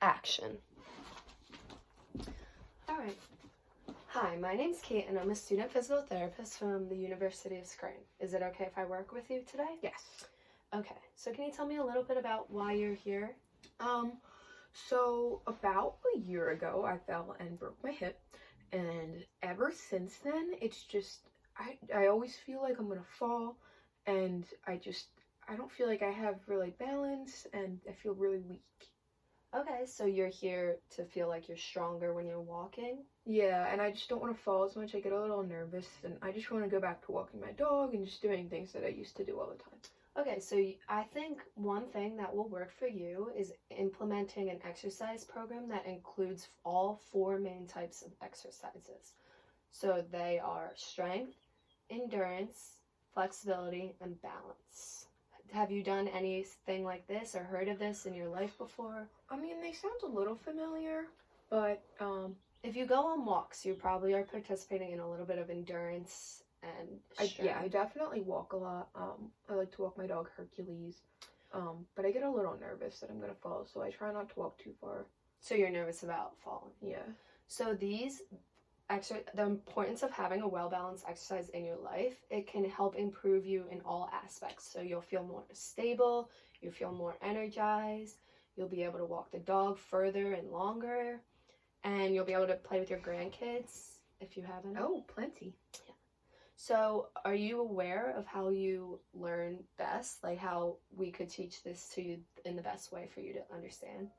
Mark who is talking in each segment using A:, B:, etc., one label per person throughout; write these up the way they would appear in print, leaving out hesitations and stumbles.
A: action. All right. Hi, my name's Kate, and I'm a student physical therapist from the University of Scranton. Is it okay if I work with you today?
B: Yes.
A: Okay, so can you tell me a little bit about why you're here?
B: So about a year ago, I fell and broke my hip, and ever since then, it's just, I always feel like I'm gonna fall, and I don't feel like I have really balance, and I feel really weak.
A: Okay, so you're here to feel like you're stronger when you're walking?
B: Yeah, and I just don't want to fall as much. I get a little nervous, and I just want to go back to walking my dog and just doing things that I used to do all the time.
A: Okay, so I think one thing that will work for you is implementing an exercise program that includes all 4 main types of exercises. So they are strength, endurance, flexibility, and balance. Have you done anything like this or heard of this in your life before?
B: I mean, they sound a little familiar, but
A: if you go on walks, you probably are participating in a little bit of endurance and strength.
B: I definitely walk a lot. I like to walk my dog Hercules, but I get a little nervous that I'm gonna fall, so I try not to walk too far.
A: So you're nervous about falling.
B: Yeah.
A: So the importance of having a well-balanced exercise in your life, it can help improve you in all aspects. So you'll feel more stable, you feel more energized, you'll be able to walk the dog further and longer, and you'll be able to play with your grandkids if you have any.
B: Oh, plenty.
A: Yeah. So are you aware of how you learn best? Like how we could teach this to you in the best way for you to understand?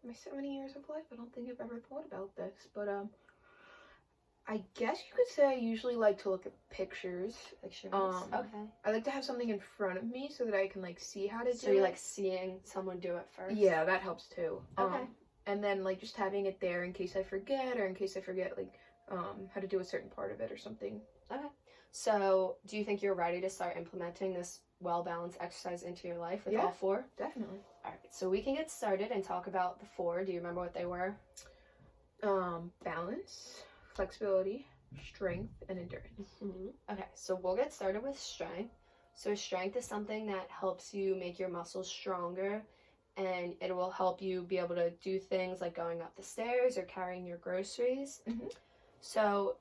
B: My so many years of life, I don't think I've ever thought about this, but I guess you could say I usually like to look at pictures.
A: Pictures.
B: Okay. I like to have something in front of me so that I can like see how to do it.
A: So you like seeing someone do it first?
B: Yeah, that helps too.
A: Okay.
B: And then like just having it there in case I forget, or in case I forget like how to do a certain part of it or something.
A: Okay. So do you think you're ready to start implementing this well-balanced exercise into your life with all 4?
B: Definitely.
A: All right, so we can get started and talk about the 4. Do you remember what they were?
B: Balance, flexibility, strength, and endurance.
A: Okay, so we'll get started with strength. So strength is something that helps you make your muscles stronger, and it will help you be able to do things like going up the stairs or carrying your groceries. So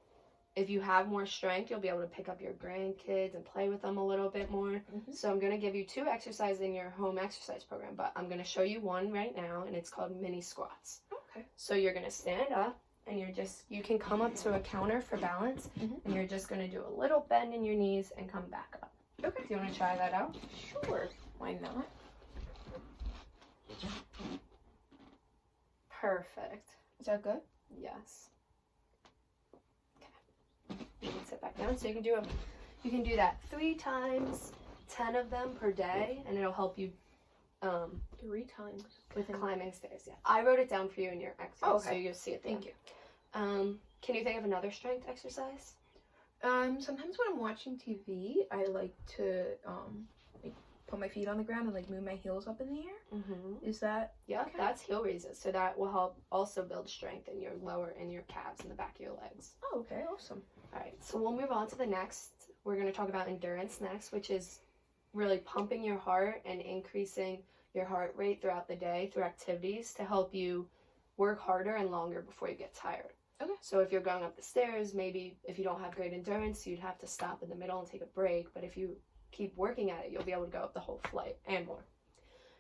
A: if you have more strength, you'll be able to pick up your grandkids and play with them a little bit more. So I'm going to give you 2 exercises in your home exercise program, but I'm going to show you one right now, and it's called mini squats.
B: Okay.
A: So you're going to stand up, and you can come up to a counter for balance, and you're just going to do a little bend in your knees and come back up.
B: Okay.
A: Do you want to try that out?
B: Sure. Why not?
A: Perfect.
B: Is that good?
A: Yes. You can sit back down. So you can do that 3 times, 10 of them per day, and it'll help you
B: 3 times
A: with climbing stairs. Yeah, I wrote it down for you in your exercise, so you'll see it.
B: Thank you.
A: Can you think of another strength exercise?
B: Sometimes when I'm watching TV, I like to like put my feet on the ground and like move my heels up in the air. Is that?
A: Yeah,
B: okay?
A: That's heel raises. So that will help also build strength in your calves and the back of your legs.
B: Oh, okay, awesome.
A: All right, so we'll move on to the next. We're going to talk about endurance next, which is really pumping your heart and increasing your heart rate throughout the day through activities to help you work harder and longer before you get tired.
B: Okay.
A: So if you're going up the stairs, maybe if you don't have great endurance, you'd have to stop in the middle and take a break. But if you keep working at it, you'll be able to go up the whole flight and more.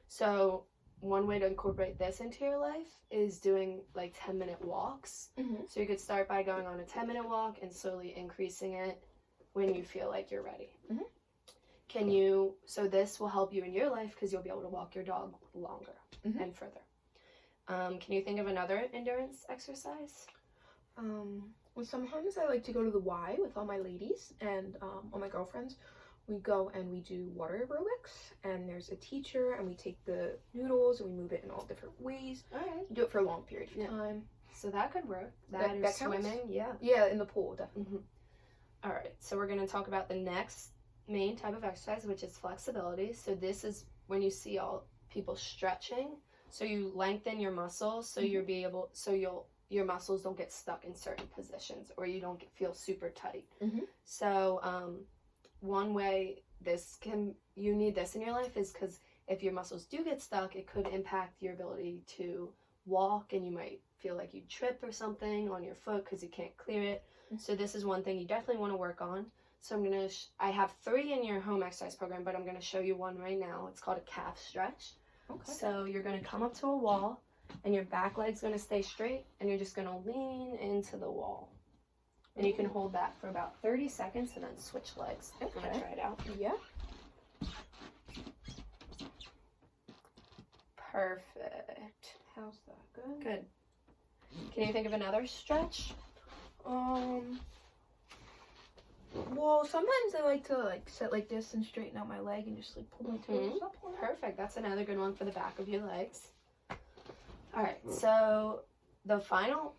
A: So one way to incorporate this into your life is doing like 10-minute walks. So you could start by going on a 10-minute walk and slowly increasing it when you feel like you're ready. So this will help you in your life because you'll be able to walk your dog longer and further. Can you think of another endurance exercise?
B: Well, sometimes I like to go to the Y with all my ladies and all my girlfriends. We go and we do water aerobics, and there's a teacher, and we take the noodles and we move it in all different ways.
A: All right.
B: We do it for a long period of time.
A: So that could work.
B: That
A: is
B: counts?
A: Swimming, yeah.
B: Yeah, in the pool, definitely.
A: All right, so we're going to talk about the next main type of exercise, which is flexibility. So this is when you see all people stretching. So you lengthen your muscles, so your muscles don't get stuck in certain positions, or you don't feel super tight. So one way you need this in your life is because if your muscles do get stuck, it could impact your ability to walk, and you might feel like you trip or something on your foot because you can't clear it. So this is one thing you definitely want to work on. So I'm gonna, I have 3 in your home exercise program, but I'm gonna show you one right now. It's called a calf stretch.
B: Okay.
A: So you're gonna come up to a wall, and your back leg's gonna stay straight, and you're just gonna lean into the wall. And you can hold that for about 30 seconds and then switch legs. I'm gonna
B: Okay.
A: try it out.
B: Yeah.
A: Perfect.
B: How's that? Good.
A: Good. Can you think of another stretch?
B: Well, sometimes I like to like sit like this and straighten out my leg and just like pull my toes up.
A: Perfect. That's another good one for the back of your legs. All right. So the final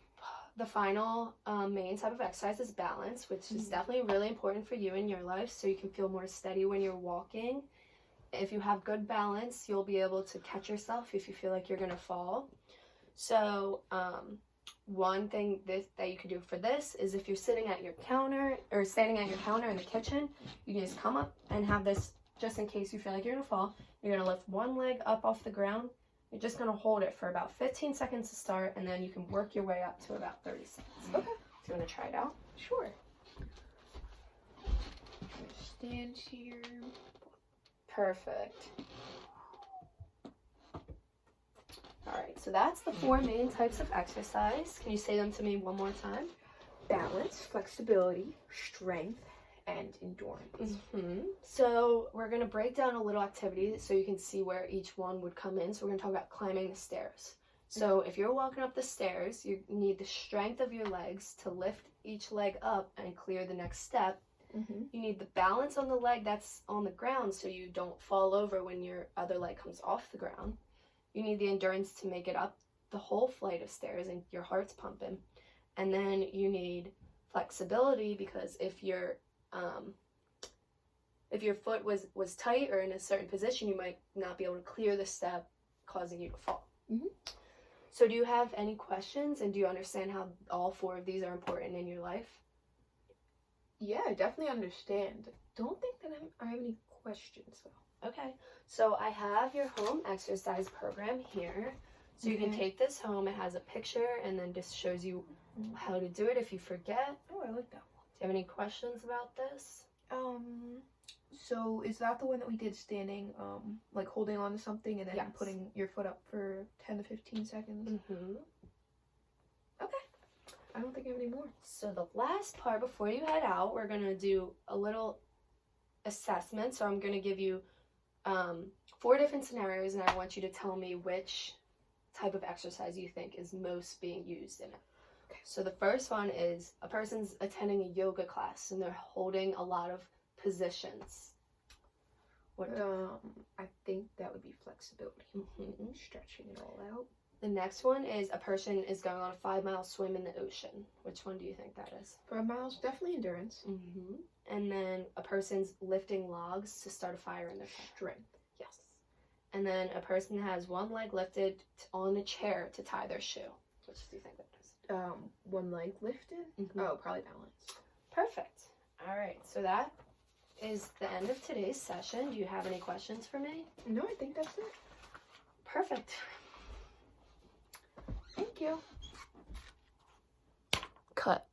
A: main type of exercise is balance, which is definitely really important for you in your life, so you can feel more steady when you're walking. If you have good balance, you'll be able to catch yourself if you feel like you're gonna fall. So one thing that you could do for this is if you're sitting at your counter or standing at your counter in the kitchen, you can just come up and have this just in case you feel like you're gonna fall. You're gonna lift one leg up off the ground. You're just gonna hold it for about 15 seconds to start, and then you can work your way up to about 30 seconds.
B: Okay.
A: Do you wanna try it out?
B: Sure. Stand here.
A: Perfect. Alright, so that's the 4 main types of exercise. Can you say them to me one more time?
B: Balance, flexibility, strength, and endurance.
A: So we're going to break down a little activity so you can see where each one would come in. So we're going to talk about climbing the stairs. So if you're walking up the stairs, you need the strength of your legs to lift each leg up and clear the next step. You need the balance on the leg that's on the ground so you don't fall over when your other leg comes off the ground. You need the endurance to make it up the whole flight of stairs and your heart's pumping. And then you need flexibility, because if your foot was tight or in a certain position, you might not be able to clear the step, causing you to fall. So do you have any questions, and do you understand how all 4 of these are important in your life?
B: Yeah, I definitely understand. Don't think that I have any questions though.
A: Okay, so I have your home exercise program here. So you can take this home. It has a picture and then just shows you how to do it if you forget.
B: Oh, I like that one.
A: Do you have any questions about this?
B: So is that the one that we did standing, like holding on to something and then
A: Yes.
B: putting your foot up for 10 to 15 seconds? Okay. I don't think I have any more.
A: So the last part before you head out, we're going to do a little assessment. So I'm going to give you 4 different scenarios, and I want you to tell me which type of exercise you think is most being used in it.
B: Okay.
A: So the first one is a person's attending a yoga class and they're holding a lot of positions.
B: I think that would be flexibility. Stretching it all out.
A: The next one is a person is going on a 5-mile swim in the ocean. Which one do you think that is?
B: 5 miles, definitely endurance.
A: And then a person's lifting logs to start a fire in their fire.
B: Strength.
A: Yes. And then a person has one leg lifted on a chair to tie their shoe. Which do you think that is?
B: One leg lifted? Oh, probably balance.
A: Perfect. All right. So that is the end of today's session. Do you have any questions for me?
B: No, I think that's it.
A: Perfect.
B: Thank you.
A: Cut.